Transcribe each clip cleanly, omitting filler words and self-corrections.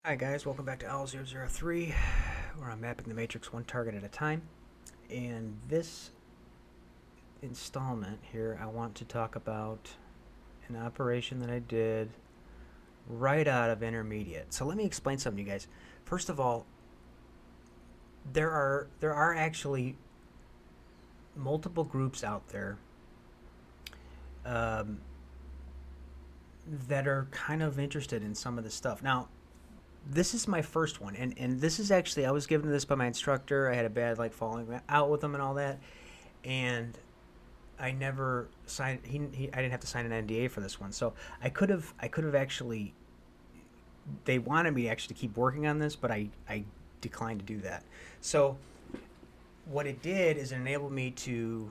Hi guys, welcome back to Owl003, where I'm mapping the matrix one target at a time. And this installment here, I want to talk about an operation that I did right out of intermediate. So let me explain something to you guys. First of all, there are actually multiple groups out there um, that are kind of interested in some of this stuff. Now, this is my first one, and this is actually, I was given this by my instructor. I had a bad falling out with him and all that, and I never signed. I didn't have to sign an NDA for this one, so I could have actually. They wanted me actually to keep working on this, but I declined to do that. So what it did is it enabled me to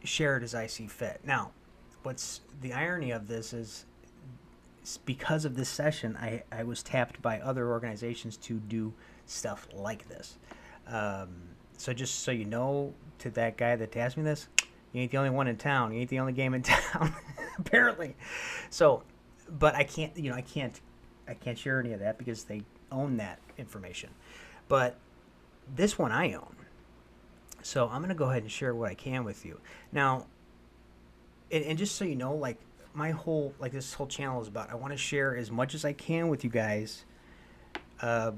share it as I see fit. Now, what's the irony of this is because of this session, I was tapped by other organizations to do stuff like this. Um, so just so you know, to that guy that asked me this, you ain't the only one in town. You ain't the only game in town, apparently. So, but I can't share any of that because they own that information. But this one I own. So I'm gonna go ahead and share what I can with you now. And just so you know, my whole this whole channel is about, I want to share as much as I can with you guys, uh,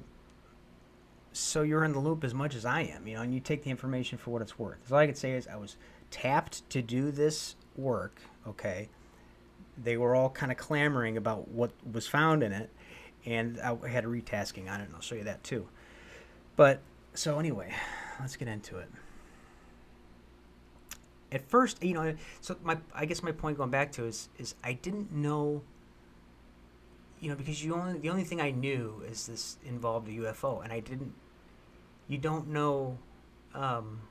so you're in the loop as much as I am, and you take the information for what it's worth. So all I can say is I was tapped to do this work. Okay, they were all kind of clamoring about what was found in it, and I had a retasking on it, and I'll show you that too. But so anyway, let's get into it. At first, so I guess my point going back to is I didn't know, because the only thing I knew is this involved a UFO, and I didn't. You don't know. Um,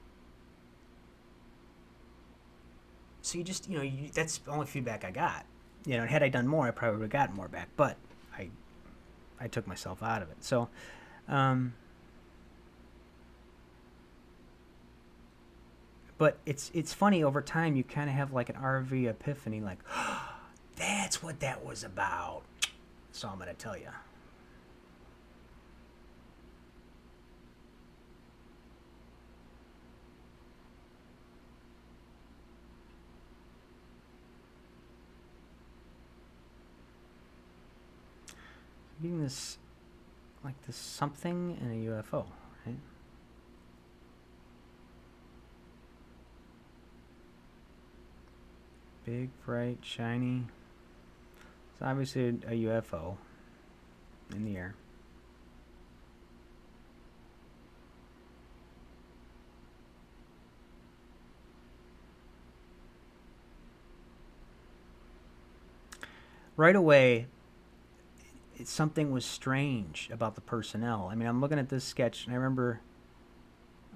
so you just, that's the only feedback I got. And had I done more, I probably would have gotten more back. But I I took myself out of it. So, um, but it's funny, over time you kind of have like an RV epiphany, like, oh, that's what that was about. So I'm gonna tell you. Getting this, like this something in a UFO, right? Big, bright, shiny. It's obviously a UFO in the air. Right away, something was strange about the personnel. I mean, I'm looking at this sketch, and I remember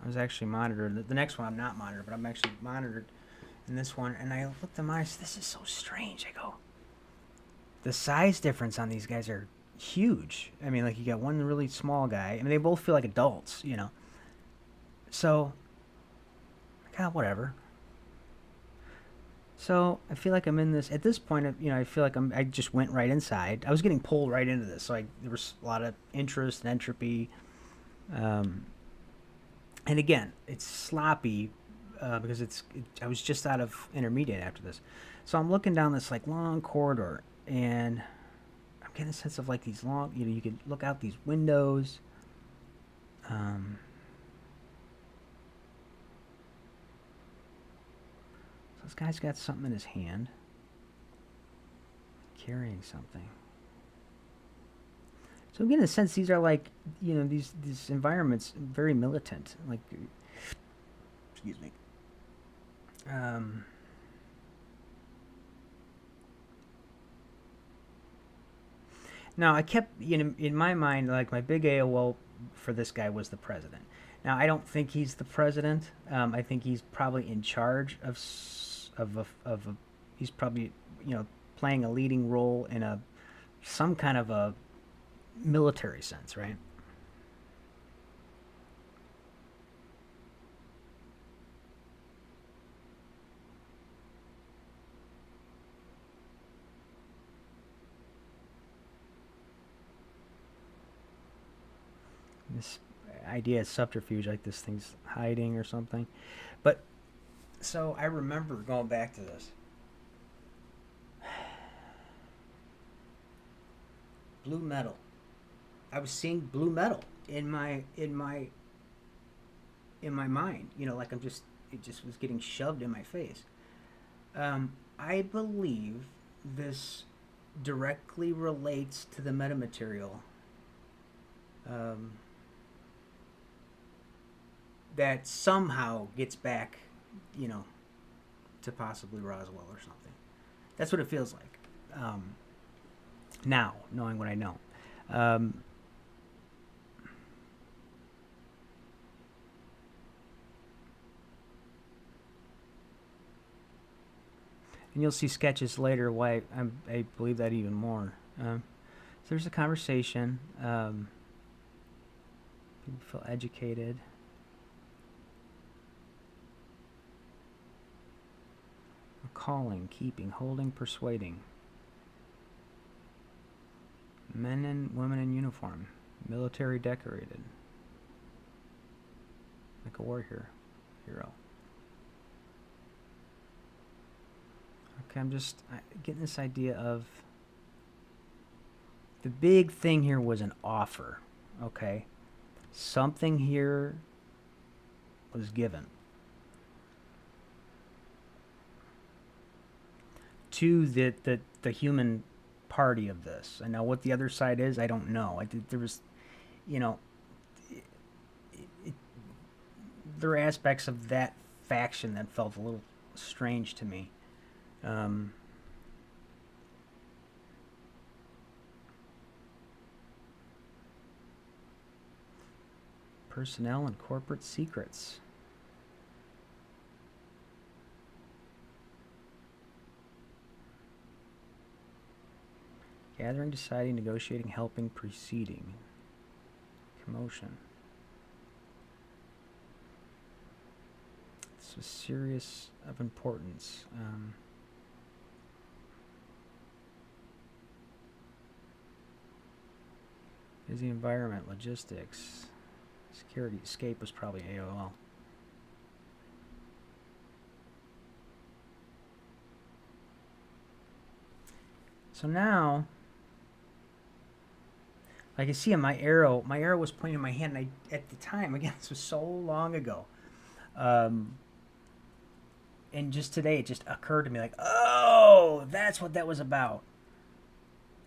I was actually monitored. The next one I'm not monitored, but I'm actually monitored in this one. And I looked at mine. This is so strange. I go, the size difference on these guys are huge. I mean, like, you got one really small guy. I mean, they both feel like adults. So, God, whatever. So I feel like I'm in this at this point. I feel like I just went right inside. I was getting pulled right into this, so there was a lot of interest and entropy. Um, and again, it's sloppy because I was just out of intermediate after this, so I'm looking down this like long corridor, and I'm getting a sense of like these long. You could look out these windows. Um, so this guy's got something in his hand, carrying something. So I'm getting a sense these are like, these environments very militant. Like, excuse me. Um, Now I kept, in my mind, like, my big AOL for this guy was the president. Now I don't think he's the president. I think he's probably in charge of he's probably, playing a leading role in a some kind of a military sense, right? This idea of subterfuge, like this thing's hiding or something. But so I remember going back to this. Blue metal. I was seeing blue metal in my mind. You know, like it just was getting shoved in my face. I believe this directly relates to the metamaterial um, that somehow gets back, you know, to possibly Roswell or something. That's what it feels like. Now, knowing what I know. Um, and you'll see sketches later why I believe that even more. So there's a conversation. People feel educated. Calling, keeping, holding, persuading. Men and women in uniform. Military decorated. Like a war hero. Okay, I'm just getting this idea of the big thing here was an offer. Okay, something here was given to the human party of this. And now what the other side is, I don't know. There was, you know, there are aspects of that faction that felt a little strange to me. Personnel and corporate secrets. Gathering, deciding, negotiating, helping, preceding. Commotion. This was serious of importance. Busy environment, logistics, security. Escape was probably AOL. So now, like you see, my arrow was pointing in my hand. And at the time, again, this was so long ago, and just today, it just occurred to me, like, oh, that's what that was about.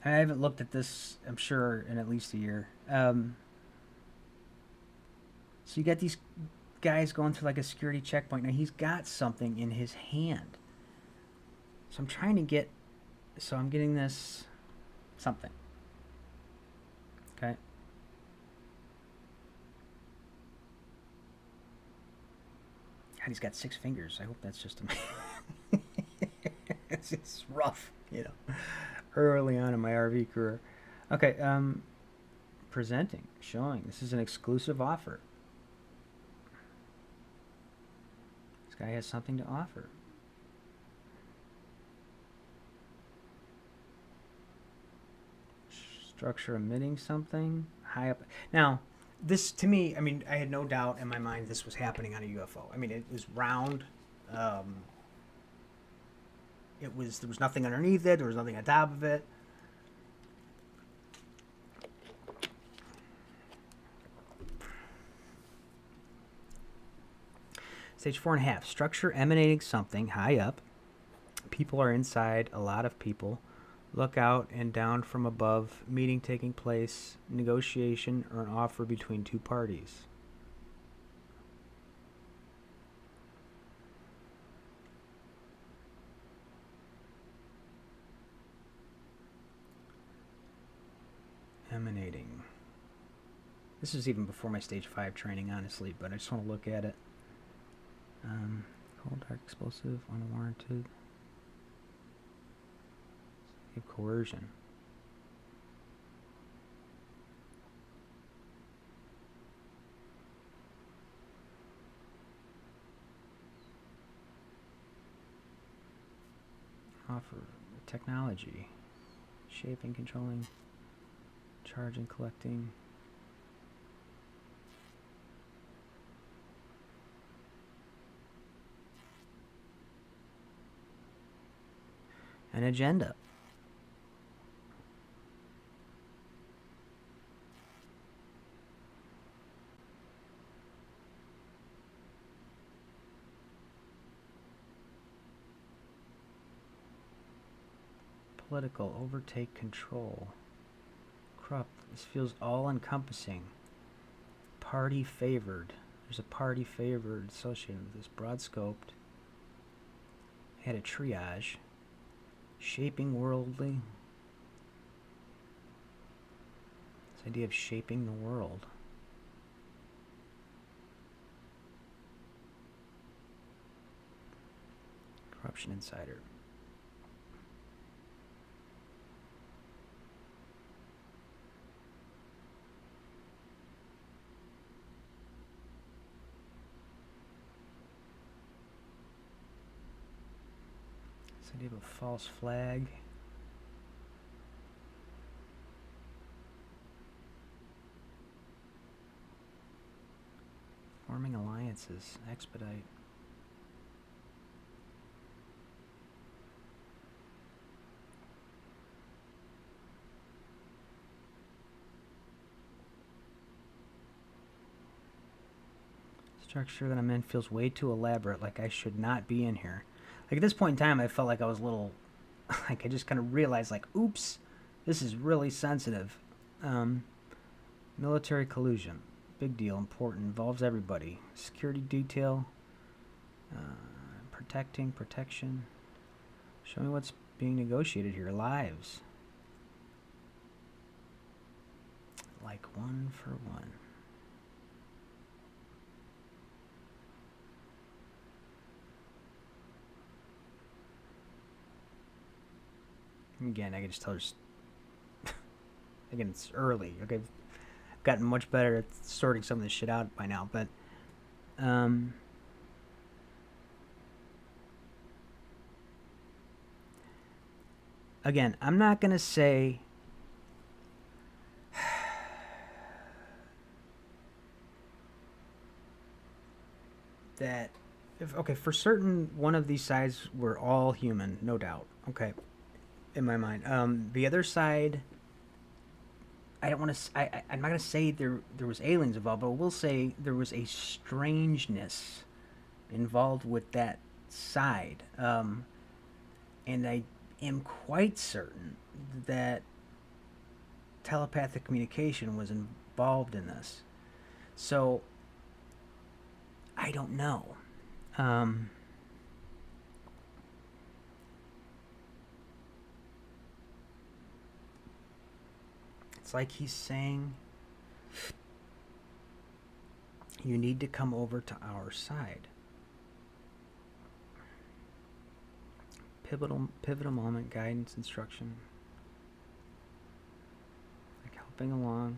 I haven't looked at this, I'm sure, in at least a year. So you got these guys going through like a security checkpoint. Now he's got something in his hand. So I'm trying to get. So I'm getting this something. Okay. God, he's got 6 fingers. I hope that's just a. It's rough, you know. Early on in my RV career. Okay. Presenting, showing. This is an exclusive offer. This guy has something to offer. Structure emitting something high up. Now, this to me, I mean, I had no doubt in my mind this was happening on a UFO. I mean, it was round. There was nothing underneath it. There was nothing on top of it. Stage 4.5. Structure emanating something high up. People are inside. A lot of people. Look out and down from above. Meeting taking place. Negotiation or an offer between 2 parties. Emanating. This is even before my stage 5 training, honestly, but I just want to look at it. Cold, dark, explosive, unwarranted. Coercion. Offer technology. Shaping, controlling, charging, collecting. an agenda. Political, overtake control. Corrupt. This feels all-encompassing. Party favored. There's a party favored associated with this. Broad-scoped. Had a triage. Shaping worldly. This idea of shaping the world. Corruption insider. Idea of a false flag. Forming alliances. Expedite. Structure that I'm in feels way too elaborate, like I should not be in here. Like at this point in time, I felt like I was a little, like I just kind of realized, like, oops, this is really sensitive. Military collusion, big deal, important, involves everybody. Security detail, protection. Show me what's being negotiated here. Lives. Like one for one. Again, I can just tell there's... Again, it's early. Okay, I've gotten much better at sorting some of this shit out by now, but... Again, I'm not going to say... that... Okay, for certain, one of these sides were all human, no doubt. Okay. In my mind, the other side, I don't want to. I'm not gonna say there was aliens involved, but we'll say there was a strangeness involved with that side, and I am quite certain that telepathic communication was involved in this. So I don't know. It's like he's saying, you need to come over to our side. Pivotal moment, guidance, instruction. Like helping along.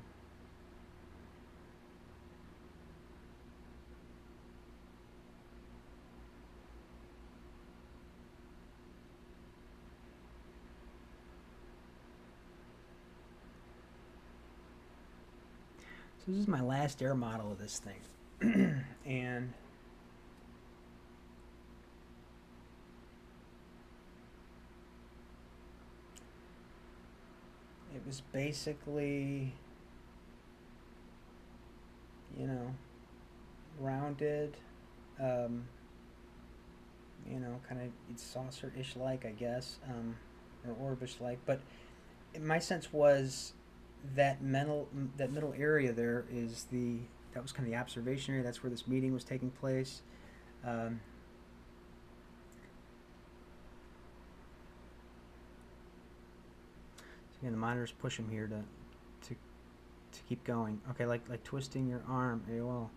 This is my last air model of this thing. And it was basically, you know, rounded, you know, kind of saucer-ish like, I guess, or orbish like. But my sense was that middle area there is that was kind of the observation area. That's where this meeting was taking place. So again, the monitor's pushing here to keep going. Okay, like twisting your arm. AOL.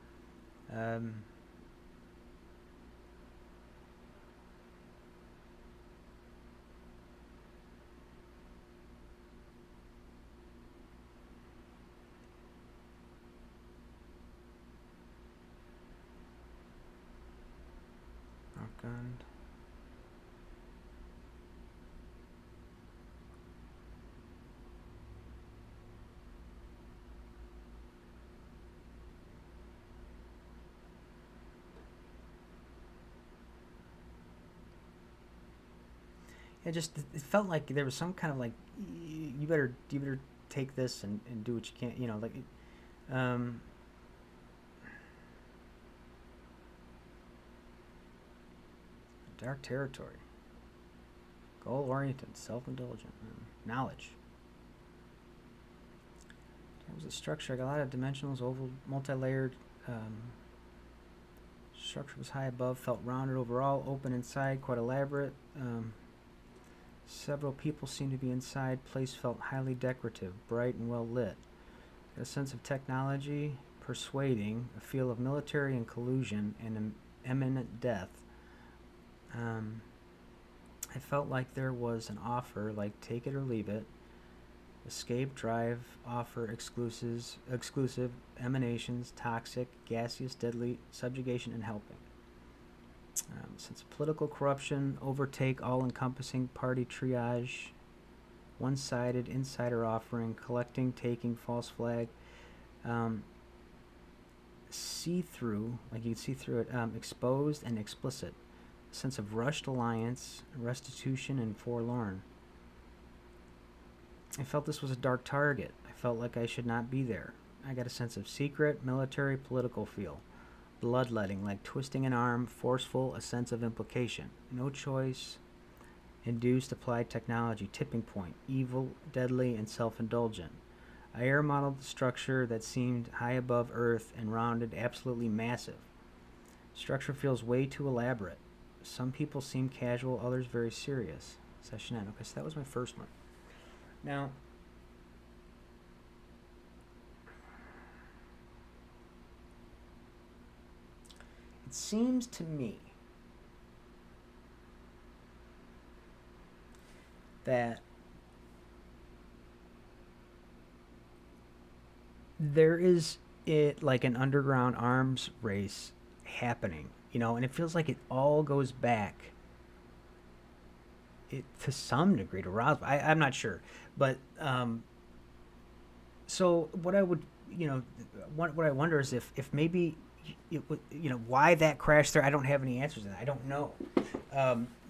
Outgunned. it felt like there was some kind of like you better take this and do what you can, you know, like um, dark territory, goal oriented, self indulgent, knowledge. There was a structure. I got a lot of dimensionals, oval, multi layered. Structure was high above, felt rounded overall, open inside, quite elaborate. Several people seemed to be inside. Place felt highly decorative, bright and well lit. A sense of technology, persuading, a feel of military and collusion, and imminent death. I felt like there was an offer, like take it or leave it. Escape, drive, offer, exclusive, emanations, toxic, gaseous, deadly, subjugation, and helping. Sense of political corruption, overtake, all-encompassing, party triage, one-sided, insider offering, collecting, taking, false flag, see-through, like you can see through it, exposed and explicit, sense of rushed alliance, restitution, and forlorn. I felt this was a dark target. I felt like I should not be there. I got a sense of secret, military, political feel. Bloodletting, like twisting an arm, forceful, a sense of implication. No choice, induced, applied technology, tipping point, evil, deadly, and self-indulgent. I air modeled the structure that seemed high above Earth and rounded, absolutely massive. Structure feels way too elaborate. Some people seem casual, others very serious. Session end. Okay, so that was my first one. Now, it seems to me that there is like an underground arms race happening, you know, and it feels like it all goes back to some degree to Roswell. I'm not sure, but so what I would, you know, what I wonder is if maybe you know, why that crash there. I don't have any answers to that. I don't know,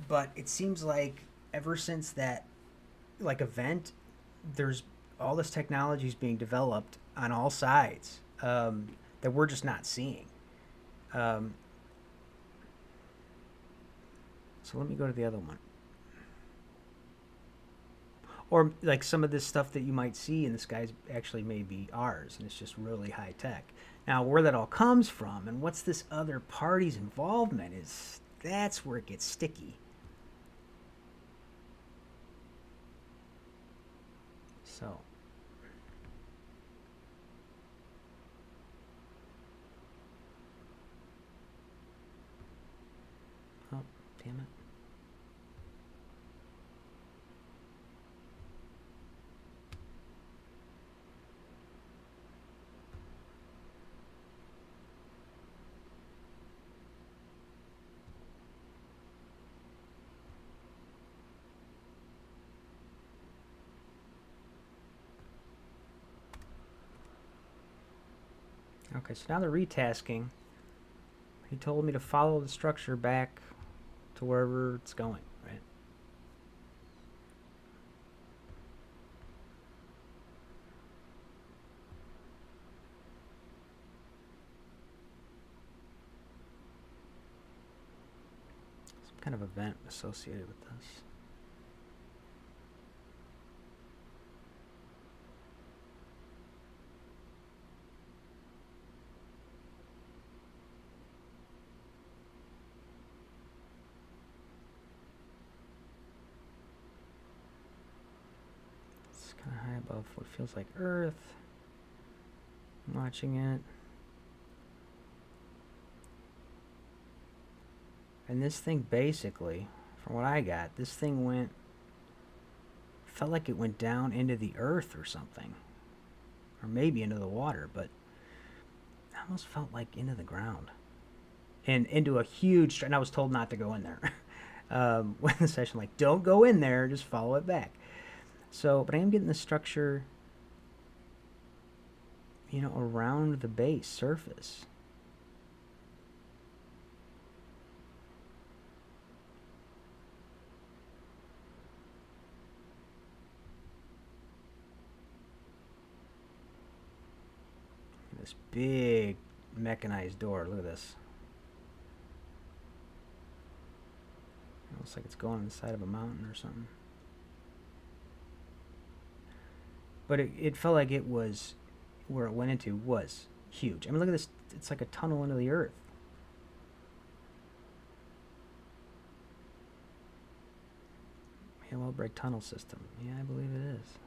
but it seems like ever since that like event, there's all this technology is being developed on all sides that we're just not seeing. Um, so let me go to the other one. Or like some of this stuff that you might see in the skies actually may be ours, and it's just really high tech. Now, where that all comes from, and what's this other party's involvement is that's where it gets sticky. So, oh, damn it. Okay, so now the retasking. He told me to follow the structure back to wherever it's going, right? Some kind of event associated with this. It's kind of high above what feels like Earth. I'm watching it. And this thing basically, from what I got, this thing felt like it went down into the earth or something. Or maybe into the water, but it almost felt like into the ground. And into a huge, and I was told not to go in there. When the session, like, don't go in there, just follow it back. So, but I am getting the structure, you know, around the base surface. This big mechanized door. Look at this. It looks like it's going inside of a mountain or something. But it felt like it was, where it went into was huge. I mean, look at this. It's like a tunnel into the earth. Halo break tunnel system. Yeah, I believe it is.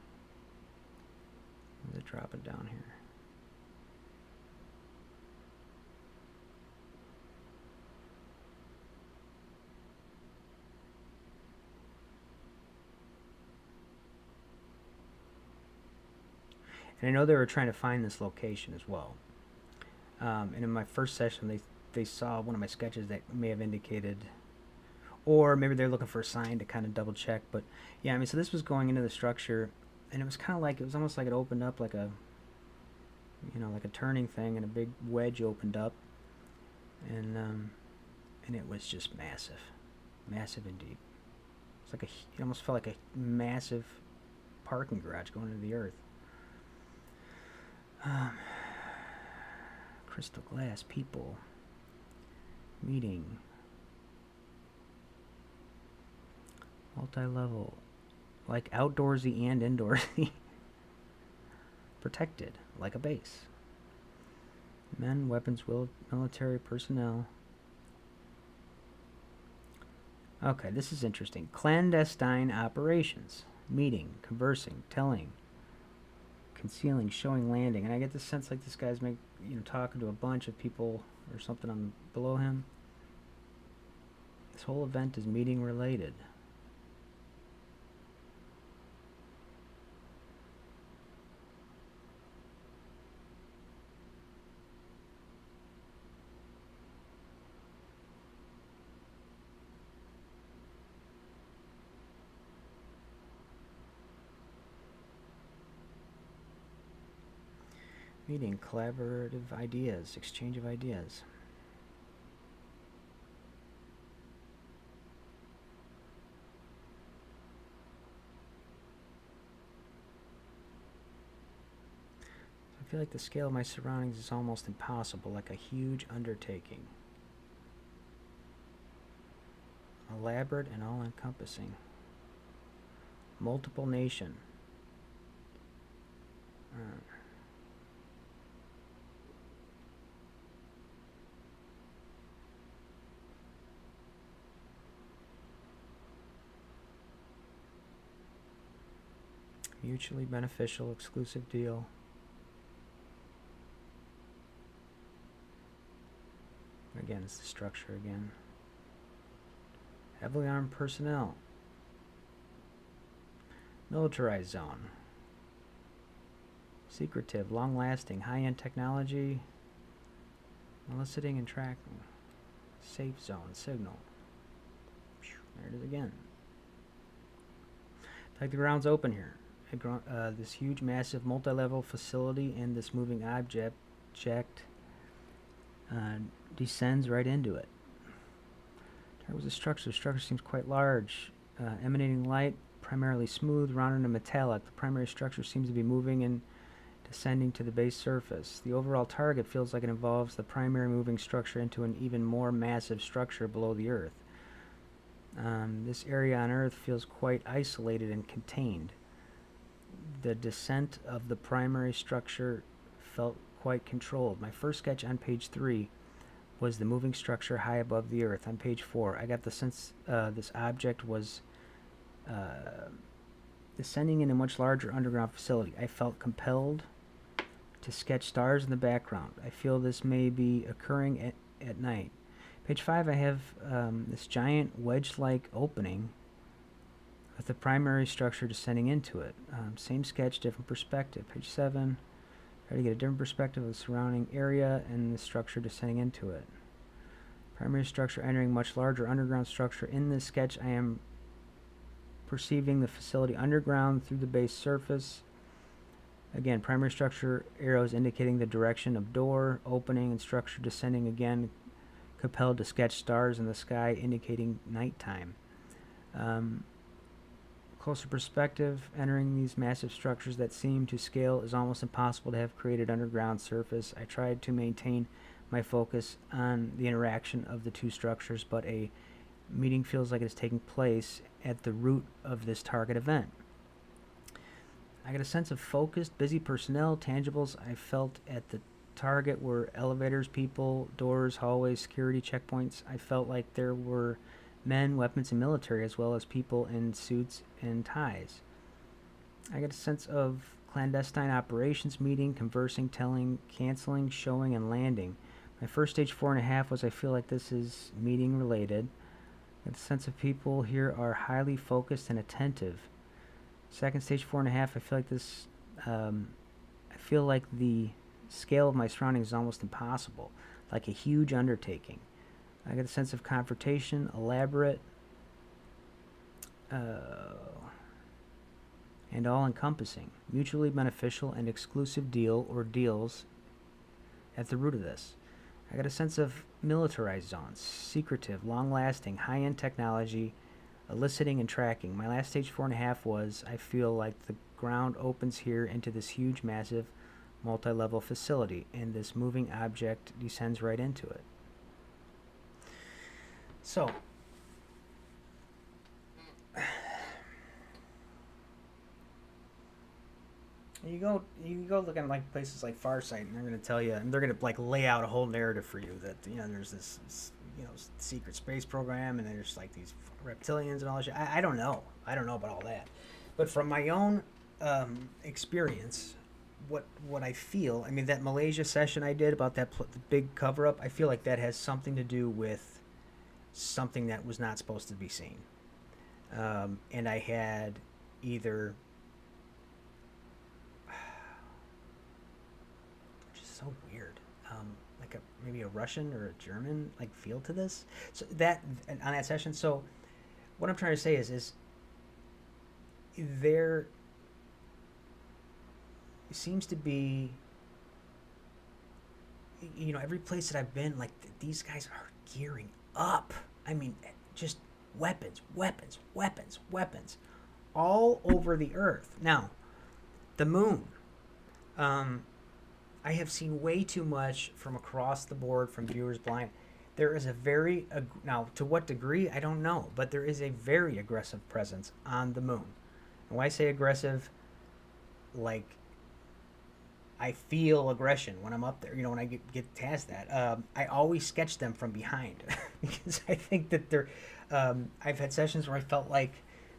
Let's drop it down here. And I know they were trying to find this location as well. And in my first session, they saw one of my sketches that may have indicated, or maybe they're looking for a sign to kind of double check. But yeah, I mean, so this was going into the structure, and it was kind of like, it was almost like it opened up like a, you know, like a turning thing, and a big wedge opened up, and it was just massive, massive indeed. It's like it almost felt like a massive parking garage going into the earth. Crystal glass, people, meeting, multi-level, like outdoorsy and indoorsy, protected, like a base. Men, weapons, military personnel. Okay, this is interesting. Clandestine operations, meeting, conversing, telling, concealing, showing, landing. And I get the sense like this guy's talking to a bunch of people or something on below him. This whole event is meeting related. Meeting, collaborative ideas, exchange of ideas. I feel like the scale of my surroundings is almost impossible, like a huge undertaking. Elaborate and all-encompassing. Multiple nation. Mutually beneficial, exclusive deal. Again, it's the structure again. Heavily armed personnel. Militarized zone. Secretive, long-lasting, high-end technology. Eliciting and tracking. Safe zone, signal. There it is again. Like the ground's open here. This huge, massive, multi-level facility, and this moving object descends right into it. There was a structure. The structure seems quite large, emanating light, primarily smooth, rounded, and metallic. The primary structure seems to be moving and descending to the base surface. The overall target feels like it involves the primary moving structure into an even more massive structure below the Earth. This area on Earth feels quite isolated and contained. The descent of the primary structure felt quite controlled. My first sketch on page 3 was the moving structure high above the Earth. On page 4, I got the sense this object was descending in a much larger underground facility. I felt compelled to sketch stars in the background. I feel this may be occurring at night. Page 5, I have this giant wedge-like opening with the primary structure descending into it. Same sketch, different perspective. Page 7, try to get a different perspective of the surrounding area and the structure descending into it. Primary structure entering much larger underground structure. In this sketch, I am perceiving the facility underground through the base surface. Again, primary structure arrows indicating the direction of door, opening, and structure descending again. Compelled to sketch stars in the sky indicating nighttime. Closer perspective, entering these massive structures that seem to scale is almost impossible to have created underground surface. I tried to maintain my focus on the interaction of the two structures, but a meeting feels like it's taking place at the root of this target event. I got a sense of focused, busy personnel, tangibles I felt at the target were elevators, people, doors, hallways, security checkpoints. I felt like there were men, weapons, and military, as well as people in suits and ties. I get a sense of clandestine operations meeting, conversing, telling, canceling, showing, and landing. My first stage 4.5 was I feel like this is meeting related. I get a sense of people here are highly focused and attentive. Second stage 4.5, I feel like this. I feel like the scale of my surroundings is almost impossible, like a huge undertaking. I get a sense of confrontation, elaborate, and all-encompassing, mutually beneficial and exclusive deal or deals at the root of this. I got a sense of militarized zones, secretive, long-lasting, high-end technology, eliciting and tracking. My last stage 4.5 was, I feel like the ground opens here into this huge, massive, multi-level facility, and this moving object descends right into it. So, you go look at like places like Farsight, and they're going to tell you, and they're going to like lay out a whole narrative for you that there's this secret space program, and there's like these reptilians and all that shit. I don't know about all that, but from my own experience, what I feel, I mean, that Malaysia session I did about that the big cover up, I feel like that has something to do with something that was not supposed to be seen. And I had either, which is so weird, like maybe a Russian or a German like feel to this. So that on that session. So what I'm trying to say is there seems to be, every place that I've been, like these guys are gearing up. I mean, just weapons, all over the earth. Now, the moon. I have seen way too much from across the board from viewers blind. There is a very, now to what degree, I don't know, but there is a very aggressive presence on the moon. And when I say aggressive, like, I feel aggression when I'm up there. When I get past that, I always sketch them from behind because I think that they're. I've had sessions where I felt like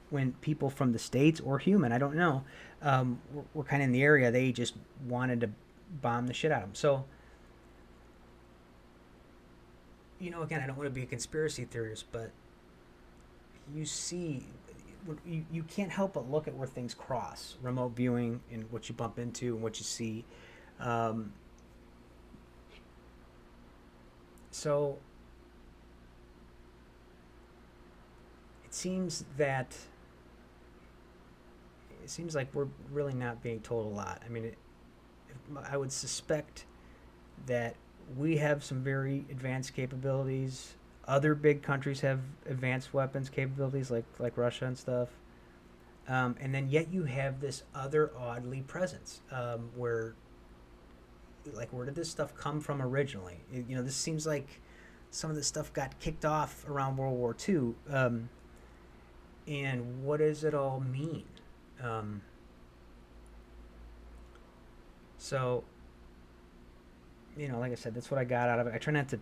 when people from the States or human, I don't know, were kind of in the area, they just wanted to bomb the shit out of them. So, again, I don't want to be a conspiracy theorist, but you see. You can't help but look at where things cross. Remote viewing and what you bump into and what you see. So it seems like we're really not being told a lot. I mean, I would suspect that we have some very advanced capabilities. Other big countries have advanced weapons capabilities, like Russia and stuff. And then yet you have this other oddly presence where, like, where did this stuff come from originally? This seems like some of this stuff got kicked off around World War II. And what does it all mean? So, like I said, that's what I got out of it. I try not to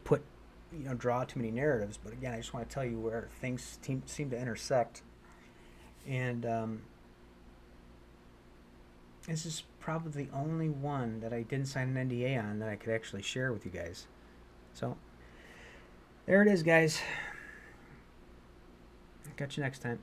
draw too many narratives, but again, I just want to tell you where things seem to intersect. And this is probably the only one that I didn't sign an NDA on that I could actually share with you guys. So there it is, guys. Catch you next time.